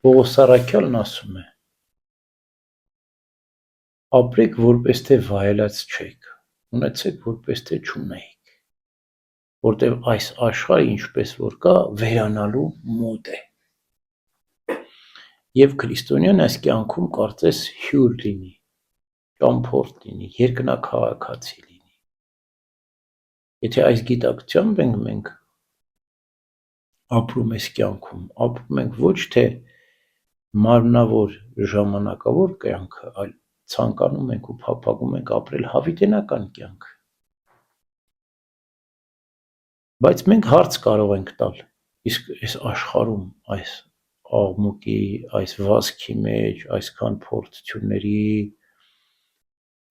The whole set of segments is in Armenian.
Պողոս Առաքյալն ասում է. ապրեք, որպես թե վայելած չեք, ունեցեք, որպես թե չունեիք, որտեղ այս աշխարհը ինչպես որ կա, վերանալու մոտ է։ Եվ քրիստոնյան այս կյանքում կարծես հյուր լինի, ճամփորդ լինի, երկնաքաղաքացի լինի։ Եթե այս գիտակցությամբ ենք ապրում այս կյանքում, ապրում ենք ոչ թե մարմնավոր ժամանակավոր կյանքը, այլ ցանկանում ենք ու փափագում ենք ապրել հավիտենական կյանք։ Բայց մենք հարց կարող ենք տալ, իսկ այս աշխարհում, այս աղմուկի, այս վազքի մեջ, այսքան փորձությունների,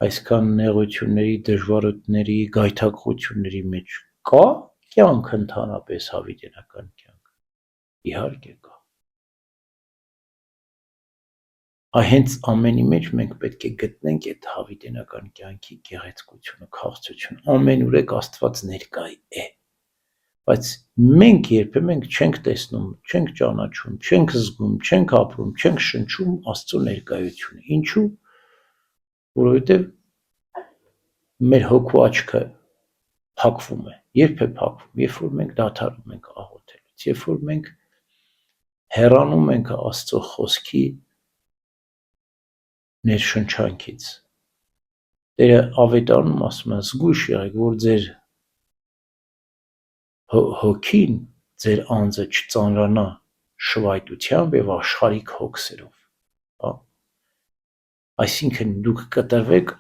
այսքան նեղությունների, դժվարությունների, գայթակղությունների մեջ կա կյանք ընդհանրապես հավիտենական կյանք։ Իհարկե կա։ Հենց ամենի մեջ մենք պետք է գտնենք այդ հավիտենական կյանքի գեղեցկությունը, քաղցրությունը, ամենուրեք Աստված ներկա է, բայց մենք երբեմն չենք տեսնում, չենք ճանաչում, չենք զգում, չենք ապրում, չենք շնչում Աստծո ներկայությունը։ Ինչու՞։ Որովհետև մեր հոգու աչքը փակվում է։ Երբ է փակվում, երբ որ մենք դադարում ենք աղոթելուց, երբ որ մենք հեռանում ենք Աստծո խոսքի ներշնչանքից։ Տերը ավետարանում ասում է. զգույշ եղեք, որ ձեր հոգին, ձեր անձը չծանրանա շվայտությամբ եւ աշխարհիկ հոգսերով։ Այսինքն դուք կտրվեք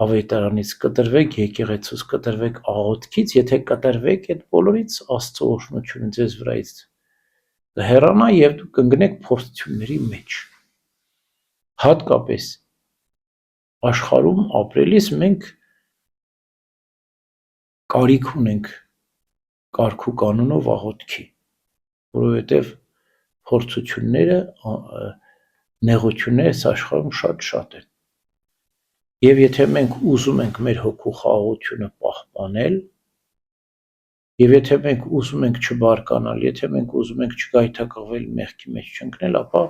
ավետարանից, կտրվեք եկեղեցուց, կտրվեք աղոթքից, եթե կտրվեք այդ բոլորից, Աստծո օրհնությունը ձեզ վրայից կհեռանա եւ դուք կընկնեք փորձությունների մեջ։ Հատկապես աշխարհում ապրելիս մենք կարիք ունենք կարգ ու կանոնով աղոթքի, որովհետև փորձությունները, նեղությունները այս աշխարհում շատ են։ Եվ եթե մենք ուզում ենք մեր հոգու խաղաղությունը պահպանել, եւ եթե մենք ուզում ենք չբարկանալ, եթե մենք ուզում ենք չգայթակղվել, մեղքի մեջ չընկնել, ապա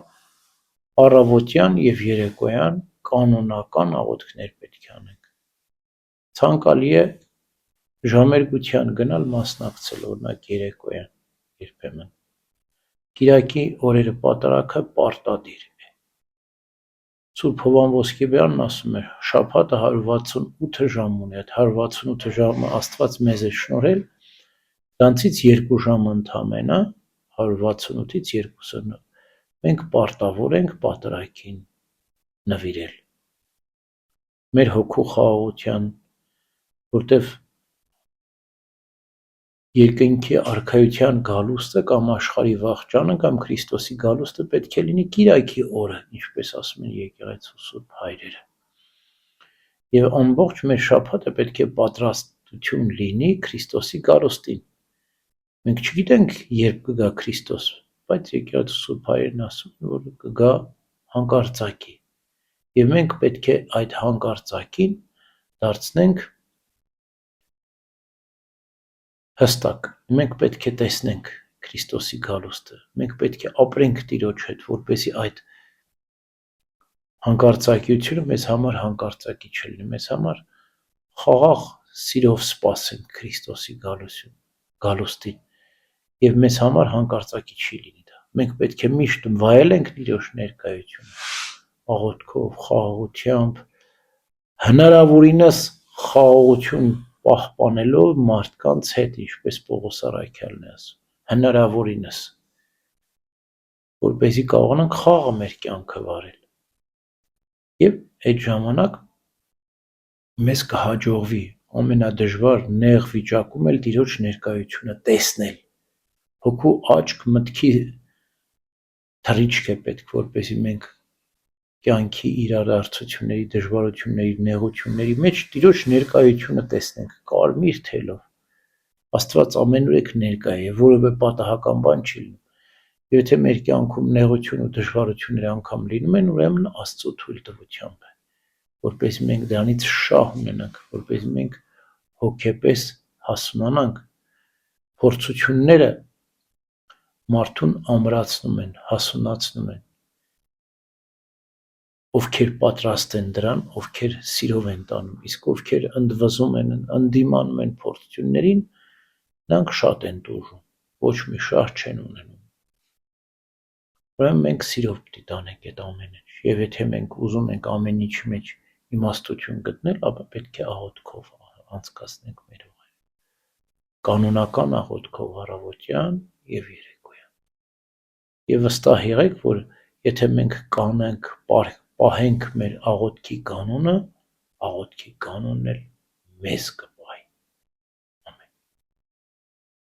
առավոտյան եւ երեկոյան կանոնական աղոթքներ պետք է անենք։ Ցանկալի է ժամերգության գնալ մասնակցել, օրինակ երեկոյան երբեմն։ Կիրակի օրերը պատարագը պարտադիր է։ Սուրբ Հովհան Ոսկեբյանն ասում է, շաբաթը 168 ժամ ունի, այդ 168 ժամը Աստված մեզ է շնորհել, դրանցից 2 ժամ ընդամենը 168-ից 2-ը մենք պարտավոր ենք պատարագին նվիրել մեր հոգու խաղաղության, որտեվ երկնքի արքայության գալուստը կամ աշխարհի վախճանը կամ Քրիստոսի գալուստը պետք է լինի կիրակի օրը, ինչպես ասում են եկեղեցու սուրբ հայրերը։ Եվ ամբողջ մեր շաբաթը պետք է պատրաստություն լինի Քրիստոսի գալուստին։ Մենք չգիտենք երբ կգա Քրիստոս, բայց եկեղեցու սուրբ հայրերն ասում են, որ կգա հանկարծակի։ Եվ մենք պետք է այդ հանկարծակին դարձնենք հստակ, մենք պետք է տեսնենք Քրիստոսի գալուստը, մենք պետք է ապրենք Տիրոջ հետ, որպեսզի այդ հանկարծակիությունը մեզ համար հանկարծակի չլինի, մեզ համար խաղաղ սիրով սպասենք Քրիստոսի գալուստին, եւ մեզ համար հանկարծակի չի լինի դա։ Մենք պետք է միշտ վայելենք Տիրոջ ներկայությունը, աղոթքով, խաղաղությամբ, հնարավորինս խաղաղություն պահպանելով մարդկանց հետ, ինչպես Պողոս Առաքյալն է ասում, հնարավորինս, որպեսզի կարողանանք խաղը մեր կյանքը վարել։ Եվ այդ ժամանակ մեզ կհաջողվի ամենադժվար նեղ վիճակում էլ Տիրոջ ներկայությունը տեսնել։ Հոգու աչք, մտքի թռիչք է պետք, որպեսզի մենք կյանքի իրադարձությունների, դժվարությունների, նեղությունների մեջ Տիրոջ ներկայությունը տեսնենք կարմիր թելով։ Աստված ամենուրեք ներկա է, որևէ պատահական բան չի լինում։ Եվ եթե մեր կյանքում նեղություն ու դժվարություններ անգամ լինում են, ուրեմն Աստծո թույլտվությամբ է, որպեսզի մենք դրանից շահ ունենանք, որպեսզի մենք հոգեպես հասունանանք, փորձությունները մարդուն ամրացնում են, հասունացնում են, ովքեր պատրաստ են դրան, ովքեր սիրով են տանում, իսկ ովքեր ընդվզում են, ընդդիմանում են փորձություններին, նրանք շատ են տուժում, ոչ մի շահ չեն ունենում։ Ուրեմն մենք սիրով պիտի տանենք այդ ամեն ինչ, եւ եթե մենք ուզում ենք ամեն ինչի մեջ իմաստություն գտնել, ապա պետք է աղոթքով անցկացնենք մեր օրերը, կանոնական աղոթքով առավոտյան եւ երեկոյան։ Եվ վստահ եղեք, որ եթե մենք կանենք, պահենք մեր աղոթքի կանոնը, աղոթքի կանոնն էլ մեզ